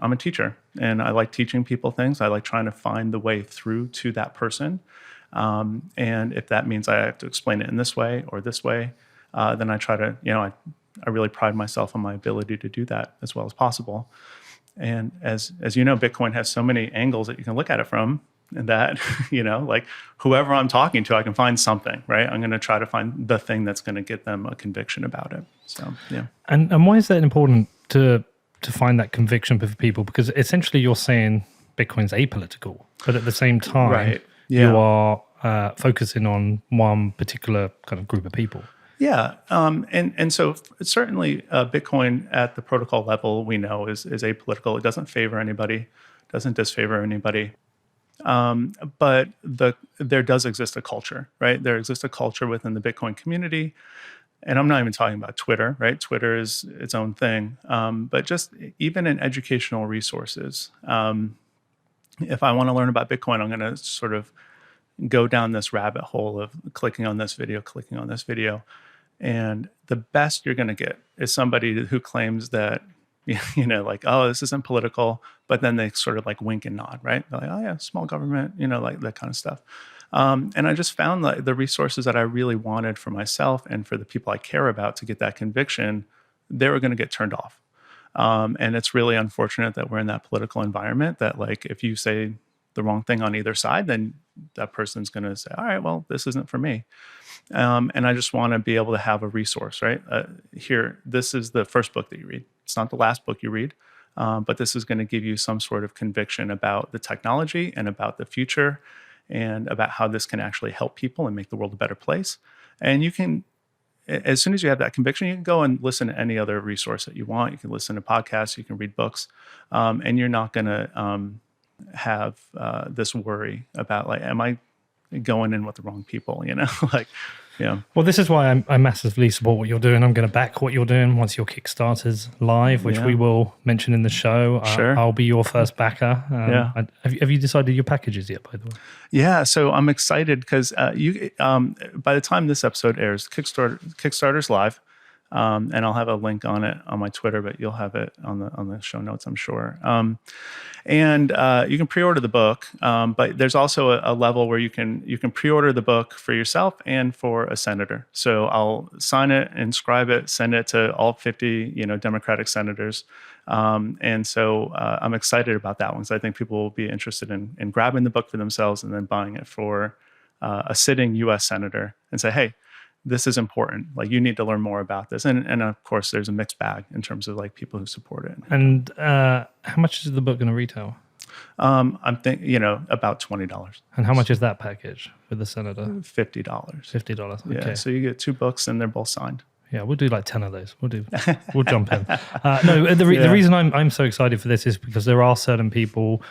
I'm a teacher, and I like teaching people things. I like trying to find the way through to that person. And if that means I have to explain it in this way or this way, then I try to, I really pride myself on my ability to do that as well as possible. And as you know, Bitcoin has so many angles that you can look at it from, and that, like whoever I'm talking to, I can find something, right? I'm going to try to find the thing that's going to get them a conviction about it. So, yeah. And why is that important to find that conviction for people? Because essentially you're saying Bitcoin's apolitical, but at the same time, right. Yeah. You are focusing on one particular kind of group of people. Yeah, and so certainly Bitcoin at the protocol level we know is apolitical. It doesn't favor anybody, doesn't disfavor anybody. But there does exist a culture, right? There exists a culture within the Bitcoin community, and I'm not even talking about Twitter, right? Twitter is its own thing, but just even in educational resources. If I want to learn about Bitcoin, I'm going to sort of go down this rabbit hole of clicking on this video, and the best you're going to get is somebody who claims that, like, oh, this isn't political, but then they sort of like wink and nod, right? They're like, oh yeah, small government, like that kind of stuff. And I just found that the resources that I really wanted for myself and for the people I care about to get that conviction, they were going to get turned off. And it's really unfortunate that we're in that political environment that, like, if you say the wrong thing on either side, then that person's going to say, all right, well, this isn't for me. And I just want to be able to have a resource, right? Here, this is the first book that you read. It's not the last book you read, but this is going to give you some sort of conviction about the technology and about the future and about how this can actually help people and make the world a better place. And you can, as soon as you have that conviction, you can go and listen to any other resource that you want. You can listen to podcasts, you can read books, and you're not going to have this worry about, like, am I going in with the wrong people, like, yeah. Well, this is why I massively support what you're doing. I'm going to back what you're doing once your Kickstarter's live, which we will mention in the show. Sure. I'll be your first backer. Yeah. Have you decided your packages yet, by the way? Yeah, so I'm excited because by the time this episode airs, Kickstarter's live. And I'll have a link on it on my Twitter, but you'll have it on the show notes, I'm sure. And you can pre-order the book, but there's also a level where you can pre-order the book for yourself and for a senator. So I'll sign it, inscribe it, send it to all 50 Democratic senators. And so I'm excited about that one because I think people will be interested in grabbing the book for themselves and then buying it for a sitting U.S. senator and say, hey, this is important. Like, you need to learn more about this. And of course, there's a mixed bag in terms of like people who support it. And how much is the book going to retail? I'm thinking, about $20. And how much is that package with the senator? $50. $50. Okay. Yeah. So you get 2 books and they're both signed. Yeah, we'll do like 10 of those. We'll jump in. The reason I'm so excited for this is because there are certain people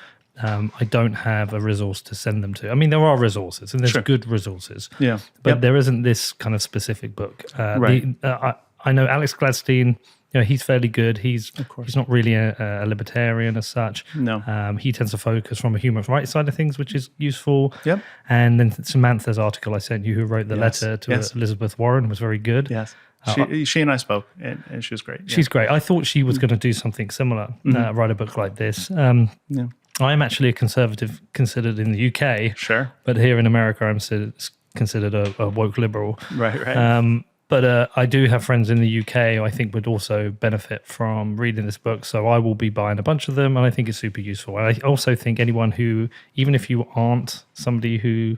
I don't have a resource to send them to. I mean, there are resources, and there's good resources. Yeah, but there isn't this kind of specific book. Right. I know Alex Gladstein. He's fairly good. He's not really a libertarian as such. No. He tends to focus from a human rights side of things, which is useful. Yep. And then Samantha's article I sent you, who wrote the letter to Elizabeth Warren, was very good. Yes. She and I spoke, and she was great. She's great. I thought she was going to do something similar, write a book like this. I am actually a conservative considered in the UK. Sure. But here in America, I'm considered a woke liberal. Right. But I do have friends in the UK who I think would also benefit from reading this book. So I will be buying a bunch of them, and I think it's super useful. And I also think anyone who, even if you aren't somebody who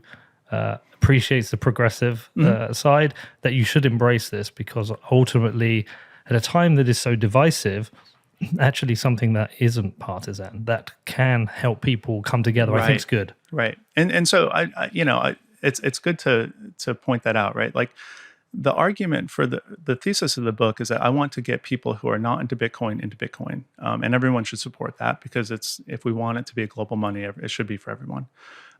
appreciates the progressive side, that you should embrace this, because ultimately, at a time that is so divisive, actually something that isn't partisan, that can help people come together, I think it's good. Right. And so it's good to point that out, right? Like, the argument for the thesis of the book is that I want to get people who are not into Bitcoin, and everyone should support that, because if we want it to be a global money, it should be for everyone.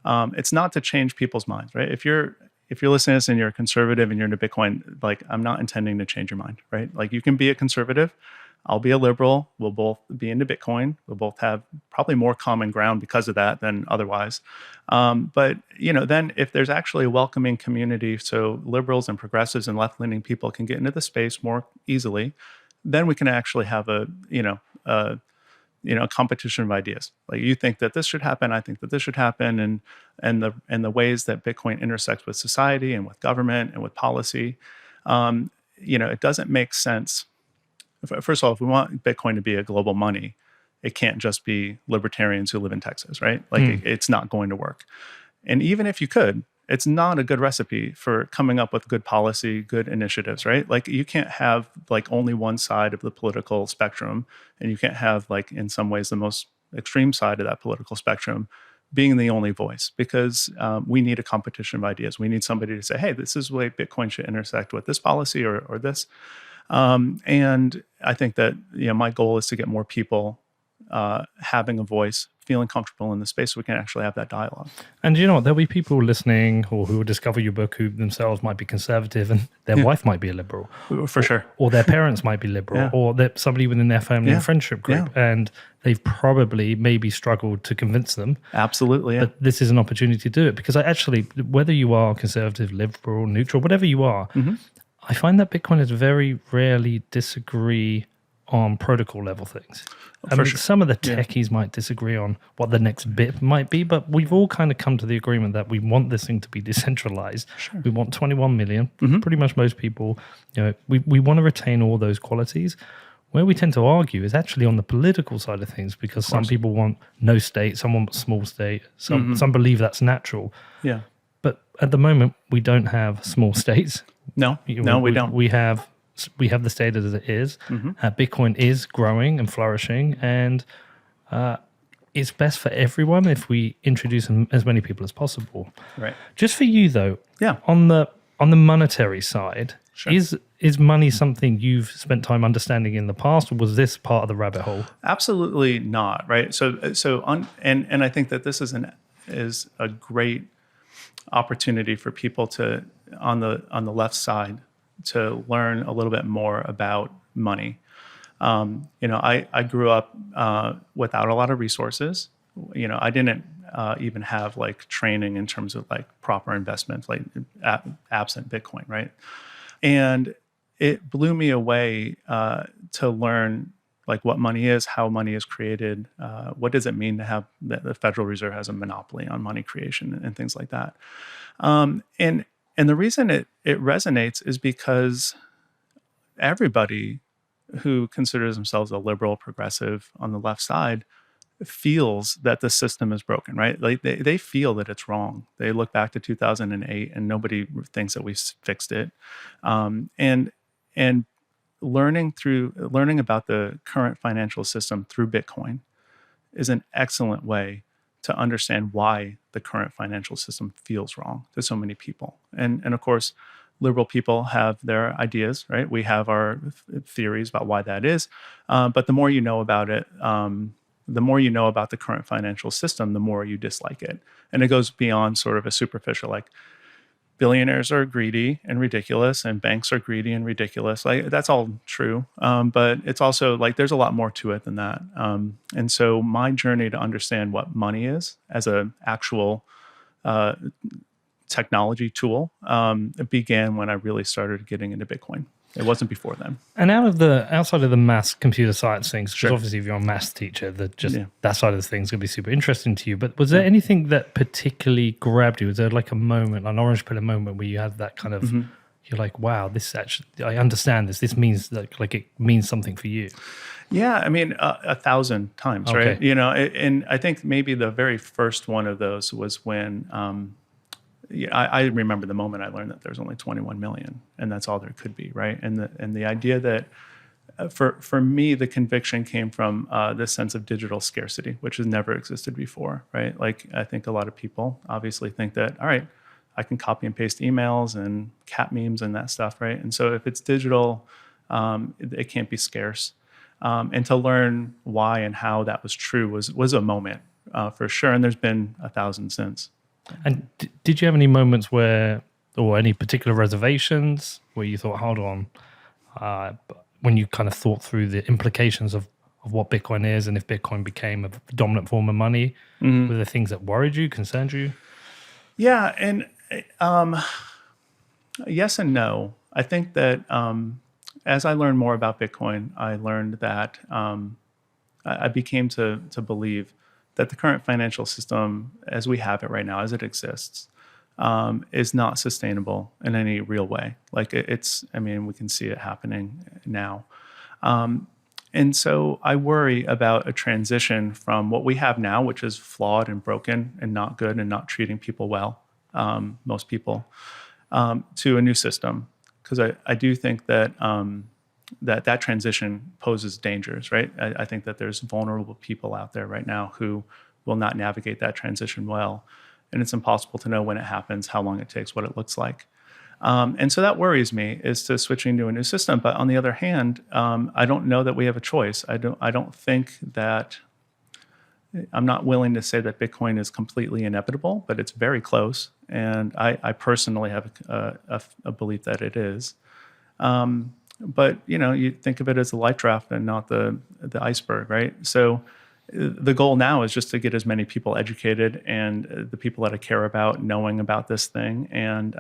It's not to change people's minds, right? If you're listening to this and you're a conservative and you're into Bitcoin, like, I'm not intending to change your mind, right? Like, you can be a conservative, I'll be a liberal. We'll both be into Bitcoin. We'll both have probably more common ground because of that than otherwise. But then if there's actually a welcoming community, so liberals and progressives and left-leaning people can get into the space more easily, then we can actually have a a competition of ideas. Like you think that this should happen, I think that this should happen, and the ways that Bitcoin intersects with society and with government and with policy, it doesn't make sense. First of all, if we want Bitcoin to be a global money, it can't just be libertarians who live in Texas, right? Like it's not going to work. And even if you could, it's not a good recipe for coming up with good policy, good initiatives, right? Like you can't have like only one side of the political spectrum, and you can't have like in some ways the most extreme side of that political spectrum being the only voice, because we need a competition of ideas. We need somebody to say, hey, this is the way Bitcoin should intersect with this policy or this. And I think that my goal is to get more people having a voice, feeling comfortable in the space so we can actually have that dialogue. And you know what? There'll be people listening or who will discover your book who themselves might be conservative and their wife might be a liberal. For sure. Or their parents might be liberal, or somebody within their family and friendship group. And they've probably maybe struggled to convince them. Absolutely. Yeah. But this is an opportunity to do it. Because whether you are conservative, liberal, neutral, whatever you are, I find that Bitcoiners very rarely disagree on protocol level things. Sure. Some of the techies might disagree on what the next bit might be, but we've all kind of come to the agreement that we want this thing to be decentralized. Sure. We want 21 million. Pretty much most people, we want to retain all those qualities. Where we tend to argue is actually on the political side of things, because some people want no state, some want small state, some believe that's natural. Yeah. But at the moment, we don't have small states. No, we don't. We have the state as it is. Bitcoin is growing and flourishing, and it's best for everyone if we introduce as many people as possible. Right. Just for you though, on the monetary side, is money something you've spent time understanding in the past, or was this part of the rabbit hole? Absolutely not. Right. And I think that this is a great opportunity for people to on the left side to learn a little bit more about money. I grew up without a lot of resources. I didn't even have like training in terms of like proper investments, like absent Bitcoin, right? And it blew me away to learn like what money is, how money is created, what does it mean to have the Federal Reserve has a monopoly on money creation and things like that. And the reason it resonates is because everybody who considers themselves a liberal, progressive on the left side feels that the system is broken, right? Like they feel that it's wrong. They look back to 2008 and nobody thinks that we fixed it. And learning about the current financial system through Bitcoin is an excellent way to understand why the current financial system feels wrong to so many people. And of course, liberal people have their ideas, right? We have our theories about why that is. But the more you know about it, the more you know about the current financial system, the more you dislike it. And it goes beyond sort of a superficial, like, billionaires are greedy and ridiculous, and banks are greedy and ridiculous. Like that's all true, but it's also like there's a lot more to it than that. And so my journey to understand what money is as an actual technology tool began when I really started getting into Bitcoin. It wasn't before then. And outside of the maths, computer science things, because obviously if you're a maths teacher, that side of the thing is going to be super interesting to you. But was there anything that particularly grabbed you? Was there like a moment, an orange pillar moment, where you had that kind of, you're like, wow, this actually, I understand this. This means like it means something for you. Yeah, I mean, 1,000 times, right? And I think maybe the very first one of those was when I remember the moment I learned that there's only 21 million, and that's all there could be, right? And the idea that for me, the conviction came from this sense of digital scarcity, which has never existed before, right? Like I think a lot of people obviously think that, all right, I can copy and paste emails and cat memes and that stuff, right? And so if it's digital, it can't be scarce. And to learn why and how that was true was a moment for sure. And there's been 1,000 since. And did you have any moments or any particular reservations where you thought, hold on, when you kind of thought through the implications of what Bitcoin is, and if Bitcoin became a dominant form of money, were there things that worried you, concerned you? Yeah, and yes and no. I think that as I learned more about Bitcoin, I learned that I became to believe that the current financial system, as we have it right now, as it exists, is not sustainable in any real way. Like it's, I mean, we can see it happening now. And so I worry about a transition from what we have now, which is flawed and broken and not good and not treating people well, most people, to a new system. Because I do think that that transition poses dangers, right? I think that there's vulnerable people out there right now who will not navigate that transition well. And it's impossible to know when it happens, how long it takes, what it looks like. And so that worries me, is to switching to a new system. But on the other hand, I don't know that we have a choice. I don't think that, I'm not willing to say that Bitcoin is completely inevitable, but it's very close. And I personally have a belief that it is. But you think of it as a life raft and not the iceberg, right? So the goal now is just to get as many people educated and the people that I care about knowing about this thing and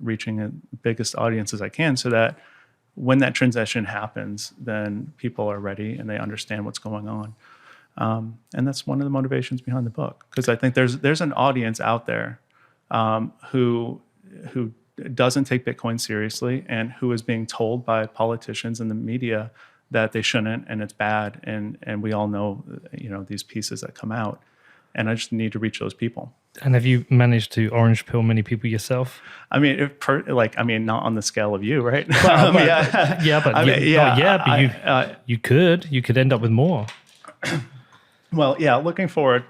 reaching the biggest audience as I can, so that when that transition happens, then people are ready and they understand what's going on. And that's one of the motivations behind the book, because I think there's an audience out there who doesn't take Bitcoin seriously and who is being told by politicians and the media that they shouldn't, and it's bad, and we all know, these pieces that come out, and I just need to reach those people. And have you managed to orange pill many people yourself? I mean, not on the scale of you, right? You could end up with more. Well, yeah, looking forward,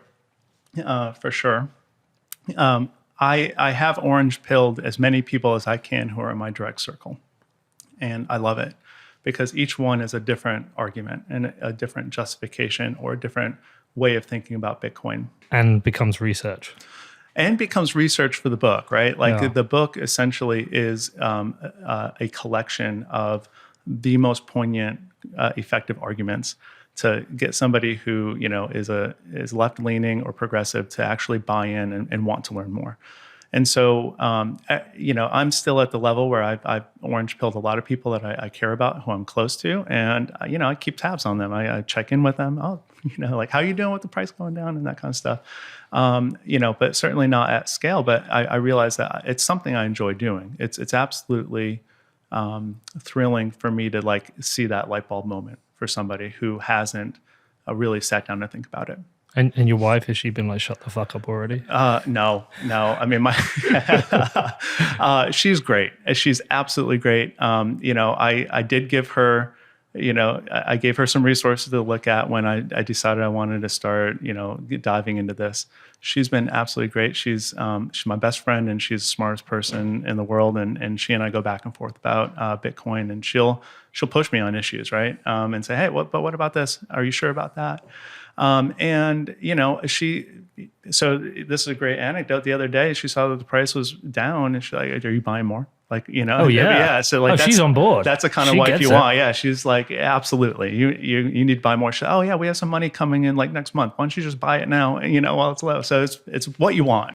for sure. I have orange pilled as many people as I can who are in my direct circle, and I love it, because each one is a different argument and a different justification or a different way of thinking about Bitcoin. And becomes research. And becomes research for the book, right? Like the book essentially is a collection of the most poignant, effective arguments to get somebody who is left-leaning or progressive to actually buy in and want to learn more. And so, I'm still at the level where I've orange pilled a lot of people that I care about, who I'm close to, and I keep tabs on them. I check in with them. Oh, like, how you doing with the price going down and that kind of stuff. But certainly not at scale. But I realize that it's something I enjoy doing. It's absolutely thrilling for me to see that light bulb moment for somebody who hasn't really sat down to think about it. And your wife, has she been like, shut the fuck up already? No. I mean, she's great. She's absolutely great. I did give her, I gave her some resources to look at when I decided I wanted to start, diving into this. She's been absolutely great. She's my best friend, and she's the smartest person in the world. And she and I go back and forth about Bitcoin, and she'll push me on issues, right? And say, hey, what about this? Are you sure about that? So this is a great anecdote. The other day, she saw that the price was down, and she's like, "Are you buying more?" Oh yeah. So she's on board. That's the kind of wife you want. Yeah. She's like, absolutely. You need to buy more. She's like, oh yeah, we have some money coming in next month. Why don't you just buy it now? While it's low. So it's what you want.